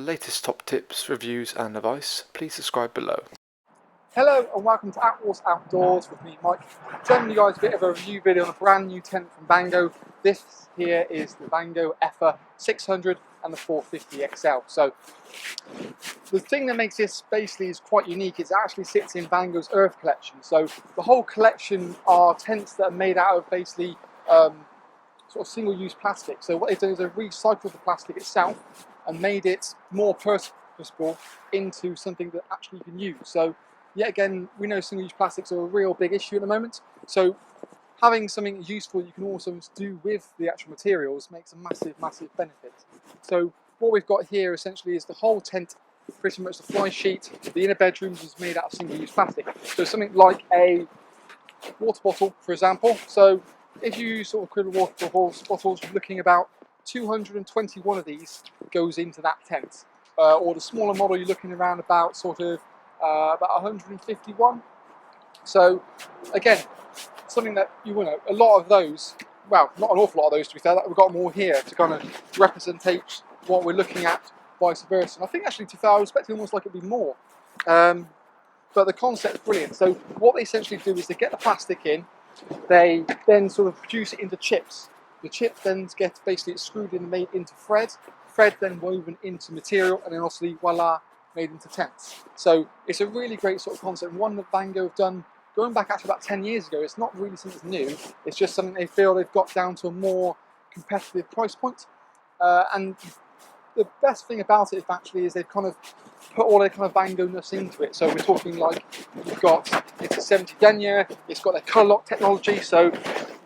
the latest top tips, reviews and advice, please subscribe below. Hello and welcome to Attwoolls Outdoors with me, Mike. Telling you guys a bit of a review video on a brand new tent from Vango. This here is the Vango Aether 600 and the 450 XL. So the thing that makes this basically is quite unique. It actually sits in Vango's Earth collection. So the whole collection are tents that are made out of basically sort of single-use plastic. So what they've done is they've recycled the plastic itself and made it more purposeful into something that actually you can use. So yet again, we know single-use plastics are a real big issue at the moment. So having something useful you can also do with the actual materials makes a massive, massive benefit. So what we've got here essentially is the whole tent, pretty much the fly sheet. The inner bedrooms is made out of single-use plastic. So something like a water bottle, for example. So if you use sort of crystal water bottles, you're looking about 221 of these goes into that tent. Or the smaller model, you're looking around about sort of about 151. So again, something that you know, a lot of those, well, not an awful lot of those to be fair, we've got more here to kind of represent what we're looking at, vice versa. And I think actually to be fair, I was expecting almost like it'd be more. But the concept's brilliant. So what they essentially do is they get the plastic in, they then sort of produce it into chips. The chip then gets basically screwed in and made into thread then woven into material, and then obviously voila, made into tents. So it's a really great sort of concept, one that Vango have done going back actually about 10 years ago. It's not really something that's new, it's just something they feel they've got down to a more competitive price point. And the best thing about it actually is they've kind of put all their kind of Vango-ness into it. So we're talking like, you've got, it's a 70 denier, it's got their colour lock technology, so you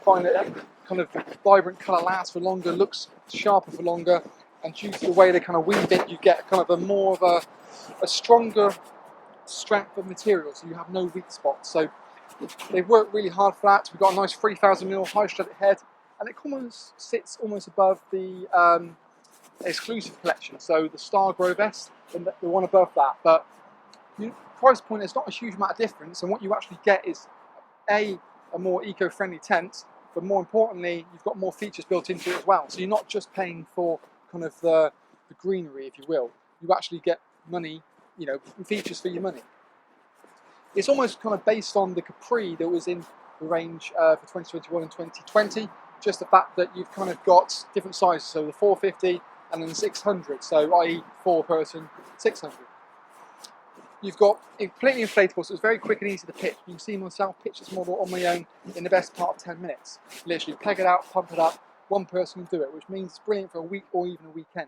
find that kind of the vibrant colour lasts for longer, looks sharper for longer, and due to the way they kind of weave it, you get kind of a more of a stronger strength of material, so you have no weak spots. So they've worked really hard for that. We've got a nice 3000mm high strutted head, and it almost sits almost above the exclusive collection, so the Star Grow vest and the one above that. But price point, there's not a huge amount of difference, and what you actually get is a more eco-friendly tent, but more importantly, you've got more features built into it as well. So you're not just paying for kind of the greenery, if you will. You actually get money, you know, features for your money. It's almost kind of based on the Capri that was in the range for 2021 and 2020. Just the fact that you've kind of got different sizes, so the 450 and then the 600, so i.e. 4-person 600. You've got completely inflatable, so it's very quick and easy to pitch. You can see myself pitch this model on my own in the best part of 10 minutes. Literally peg it out, pump it up, one person can do it, which means it's brilliant for a week or even a weekend.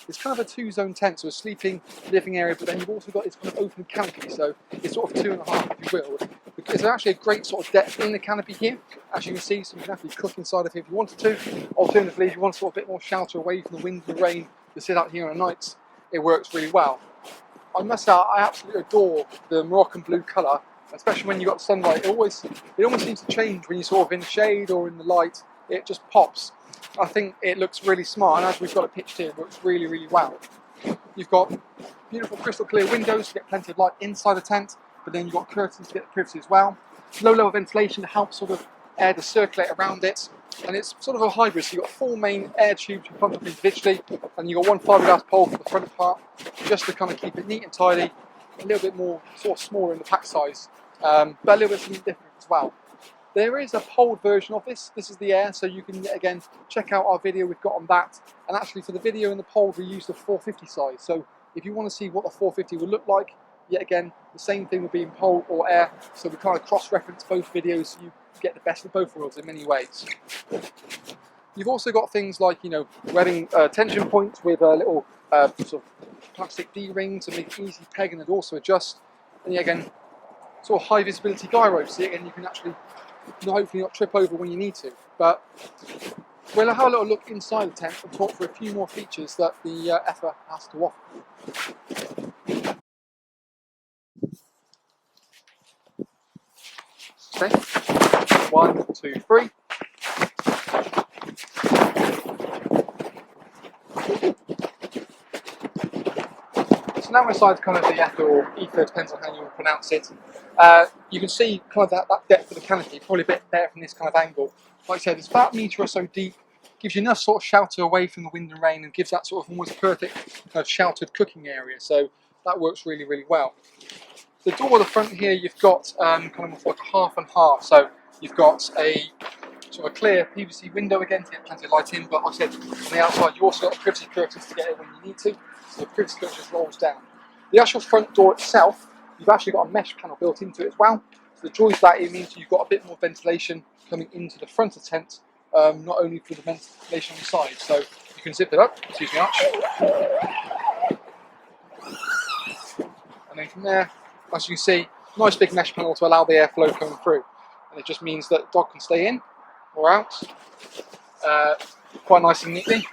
It's kind of a two-zone tent, so a sleeping, living area, but then you've also got this kind of open canopy, so it's sort of 2.5, if you will. There's actually a great sort of depth in the canopy here, as you can see, so you can actually cook inside of here if you wanted to. Alternatively, if you want sort of a bit more shelter away from the wind and the rain to sit out here on nights, it works really well. I must say, I absolutely adore the Moroccan blue colour, especially when you've got sunlight. It almost seems to change when you're sort of in the shade or in the light. It just pops. I think it looks really smart, and as we've got it pitched here, it works really, really well. You've got beautiful crystal clear windows to get plenty of light inside the tent, but then you've got curtains to get the privacy as well. Low level ventilation to help sort of air to circulate around it, and it's sort of a hybrid, so you've got 4 main air tubes you pump up individually, and you've got one fiberglass pole for the front part, just to kind of keep it neat and tidy, a little bit more sort of smaller in the pack size, but a little bit something different as well. There is a poled version of this. This is the Air, so you can again check out our video we've got on that. And actually for the video and the poled we used the 450 size. So if you want to see what the 450 would look like, yet again the same thing would be in poled or Air. So we kind of cross-reference both videos so you get the best of both worlds in many ways. You've also got things like, you know, webbing tension points with a little sort of plastic D-ring to make it easy to peg and then also adjust. And yet again, sort of high visibility guy ropes, so again you can actually hopefully not trip over when you need to. But we'll have a little look inside the tent and talk for a few more features that the Aether has to offer. Okay, 1, 2, 3. So now we're inside kind of the Aether or Ether, depends on how you pronounce it. You can see kind of that depth of the canopy, probably a bit better from this kind of angle. Like I said, it's about a metre or so deep, gives you enough sort of shelter away from the wind and rain, and gives that sort of almost perfect kind of sheltered cooking area. So that works really, really well. The door at the front here, you've got kind of like a half and half. So you've got a sort of a clear PVC window again to get plenty of light in, but like I said, on the outside you also got privacy curtains to get it when you need to, so the privacy curtain just rolls down. The actual front door itself, you've actually got a mesh panel built into it as well, so the joy of that, it means you've got a bit more ventilation coming into the front of the tent, not only for the ventilation on the side, so you can zip it up, excuse me, arch, and then from there, as you can see, nice big mesh panel to allow the airflow coming through, and it just means that the dog can stay in or out quite nice and neatly.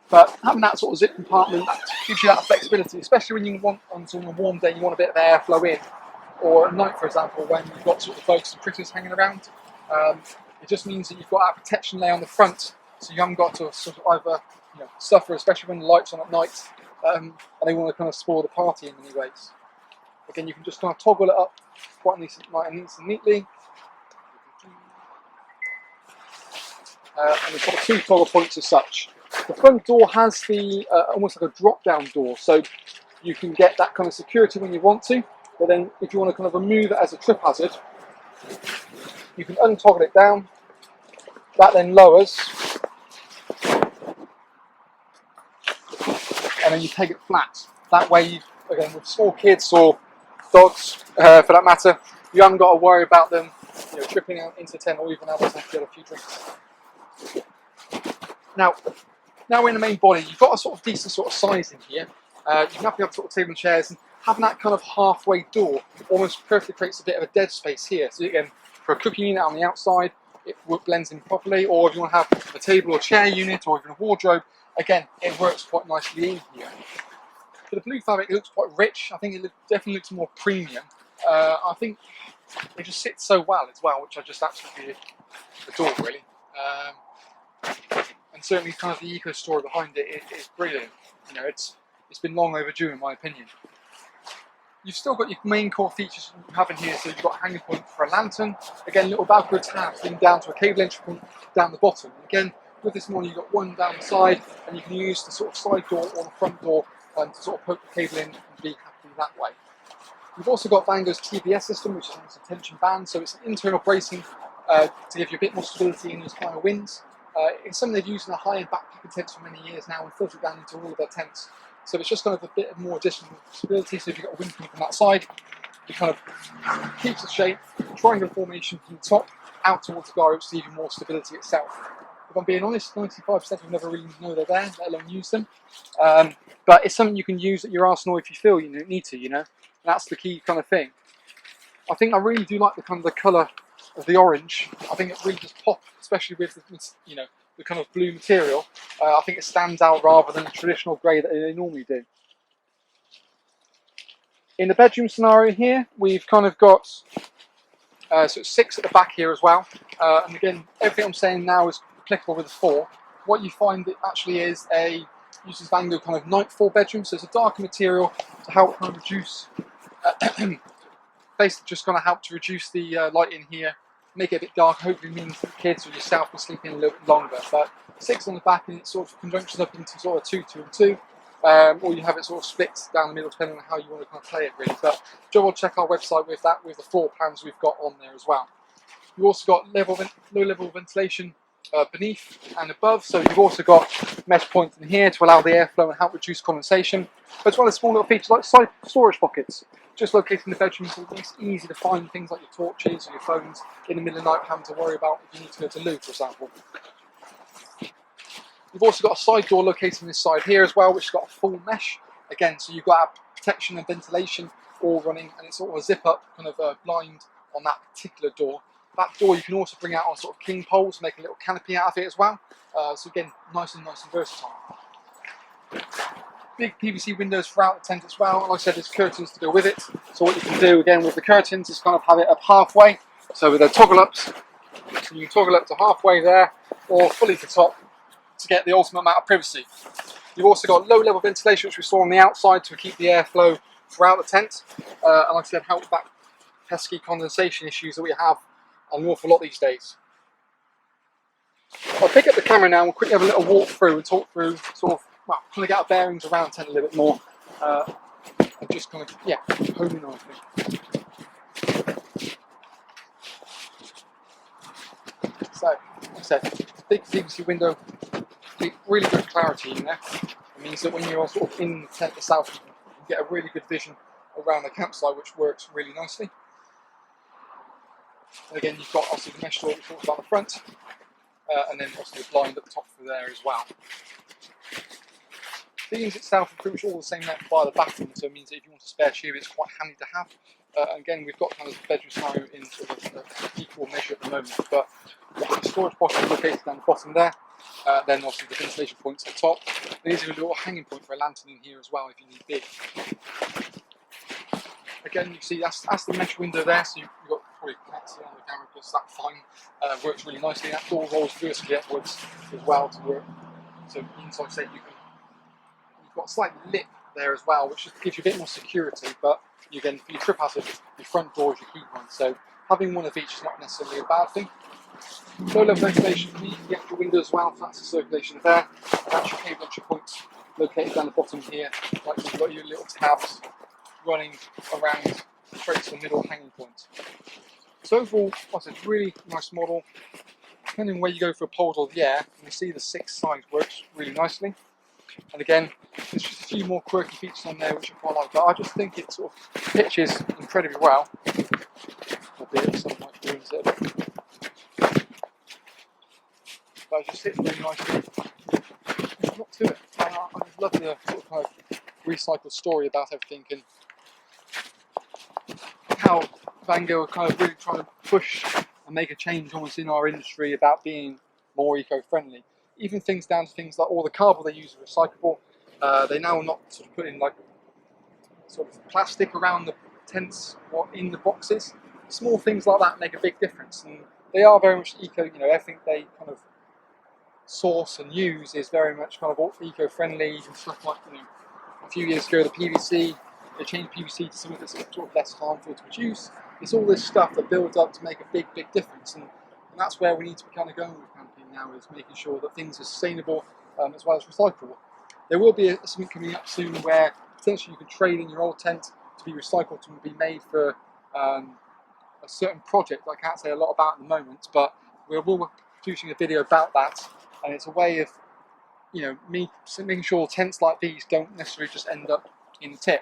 But having that sort of zip compartment gives you that flexibility, especially when you want on sort of a warm day, you want a bit of airflow in, or at night, for example, when you've got sort of bugs and critters hanging around. It just means that you've got that protection layer on the front, so you haven't got to sort of either suffer, especially when the light's on at night, and they want to kind of spoil the party in many ways. Again, you can just kind of toggle it up quite nice and neatly. And it's got two toggle points as such. The front door has the almost like a drop-down door, so you can get that kind of security when you want to. But then, if you want to kind of remove it as a trip hazard, you can untoggle it down. That then lowers, and then you take it flat. That way, again, with small kids or dogs, for that matter, you haven't got to worry about them, tripping out into the tent or even having to get a few drinks. Now we're in the main body, you've got a sort of decent sort of size in here. You can have sort of table and chairs, and having that kind of halfway door almost perfectly creates a bit of a dead space here. So again, for a cooking unit on the outside, it blends in properly, or if you want to have a table or chair unit, or even a wardrobe, again, it works quite nicely in here. For the blue fabric, it looks quite rich. I think it definitely looks more premium. I think it just sits so well as well, which I just absolutely adore, really. And certainly kind of the eco story behind it is brilliant. It's been long overdue in my opinion. You've still got your main core features you have in here, so you've got a hanging point for a lantern, again little Velcro tabs leading down to a cable entry point down the bottom. Again, with this one you've got one down the side, and you can use the sort of side door or the front door to sort of poke the cable in and be happy that way. You've also got Vango's TBS system, which is a tension band, so it's an internal bracing to give you a bit more stability in those higher winds. It's something they've used in the high-end backpacking tents for many years now and filtered down into all of their tents. So it's just kind of a bit more additional stability. So if you've got a wind coming from that side, it kind of keeps the shape, triangle formation from the top out towards the guy, which gives you more stability itself. If I'm being honest, 95% of never really know they're there, let alone use them. But it's something you can use at your arsenal if you feel you need to, And that's the key kind of thing. I think I really do like the kind of the colour of the orange. I think it really does pop, especially with the kind of blue material. I think it stands out rather than the traditional grey that they normally do. In the bedroom scenario here, we've kind of got so it's 6 at the back here as well. And again, everything I'm saying now is applicable with the 4. What you find it actually is uses Vango kind of nightfall bedroom, so it's a darker material to help kind of reduce. Basically, just going to help to reduce the light in here, make it a bit dark. Hopefully, means that the kids or yourself can sleep in a little bit longer. But 6 on the back, and it sort of conjunctions up into sort of 2, 2, and 2. Or you have it sort of split down the middle, depending on how you want to kind of play it, really. But do want to check our website with that, with the floor plans we've got on there as well. You've also got low-level ventilation beneath and above, so you've also got mesh points in here to allow the airflow and help reduce condensation, as well as small little features like side storage pockets, just located in the bedroom, so it's easy to find things like your torches or your phones in the middle of the night, having to worry about if you need to go to the loo, for example. You've also got a side door located on this side here as well, which has got a full mesh, again, so you've got protection and ventilation all running, and it's sort of a zip-up kind of blind on that particular door. That door you can also bring out on sort of king poles, make a little canopy out of it as well. So again, nice and versatile. Big PVC windows throughout the tent as well. And like I said, there's curtains to go with it. So what you can do again with the curtains is kind of have it up halfway. So with the toggle ups, you can toggle up to halfway there, or fully to top to get the ultimate amount of privacy. You've also got low level ventilation, which we saw on the outside to keep the airflow throughout the tent. And like I said, help with that pesky condensation issues that we have an awful lot these days. I'll pick up the camera now and quickly have a little walk through and talk through sort of, well, kind of get our bearings around tent a little bit more. And just kind of, yeah, home in on everything. So, like I said, big PVC window, really good clarity in there. It means that when you're sort of in the tent itself, you can get a really good vision around the campsite, which works really nicely. And again, you've got obviously the mesh door we talked about at the front, and then obviously the blind at the top through there as well. The unit itself is pretty much all the same length by the bathroom, so it means that if you want a spare tube, it's quite handy to have. Again, we've got kind of the bedroom scenario in sort of equal measure at the moment, but the storage box is located down the bottom there. Then obviously the ventilation points at the top. There's a little hanging point for a lantern in here as well if you need be. Again, you see that's the mesh window there, so you've got probably can't see on the camera because that's fine. Works really nicely. That door rolls vertically upwards as well to work. So inside, say you've got a slight lip there as well, which just gives you a bit more security. But again, for your trip hazard, your front door is your key one. So having one of each is not necessarily a bad thing. Low level ventilation for the actual window as well. So that's the circulation there. That's your cable entry points located down the bottom here. Like you've got your little tabs running around straight to the middle hanging point. So overall, what's a really nice model. Depending on where you go for a pole or the air, you can see the 6 size works really nicely. And again, there's just a few more quirky features on there which I quite like, but I just think it sort of pitches incredibly well. Albeit some might ruins it. But it just sits really nicely. There's not to it. I just love the sort of kind of recycled story about everything and how Vango are kind of really trying to push and make a change almost in our industry about being more eco-friendly. Even things down to things like all the cardboard they use is recyclable. They now are not sort of putting like sort of plastic around the tents or in the boxes. Small things like that make a big difference, and they are very much eco. You know, everything they kind of source and use is very much kind of eco-friendly and stuff like, you know, a few years ago the PVC. They changed PVC to something that's sort of less harmful to produce. It's all this stuff that builds up to make a big, big difference, and that's where we need to be kind of going with camping now, is making sure that things are sustainable as well as recyclable. There will be something coming up soon where potentially you can trade in your old tent to be recycled and be made for a certain project that I can't say a lot about at the moment, but we will be producing a video about that, and it's a way of, you know, me making sure tents like these don't necessarily just end up in the tip.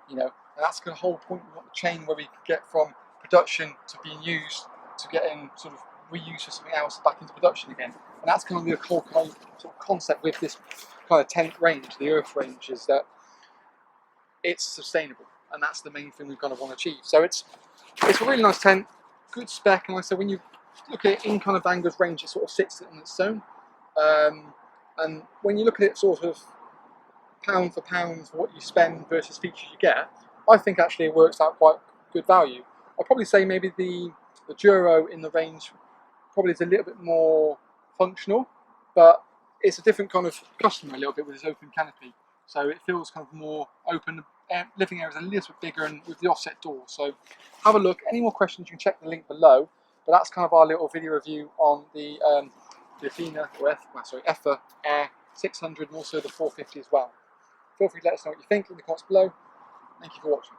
You know, and that's the whole point. We want the chain where we can get from production to being used to getting sort of reused for something else back into production again. And that's kind of the whole kind of sort of concept with this kind of tent range, the Earth range, is that it's sustainable, and that's the main thing we kind of want to achieve. So it's a really nice tent, good spec, and like I said, when you look at it in kind of Vango's range, it sort of sits on its own. And when you look at it sort of pound for pound for what you spend versus features you get, I think actually it works out quite good value. I'd probably say maybe the Duro in the range probably is a little bit more functional, but it's a different kind of customer a little bit with its open canopy. So it feels kind of more open. Living area is a little bit bigger and with the offset door. So have a look. Any more questions, you can check the link below. But that's kind of our little video review on the Aether Air 600 and also the 450 as well. Feel free to let us know what you think in the comments below. Thank you for watching.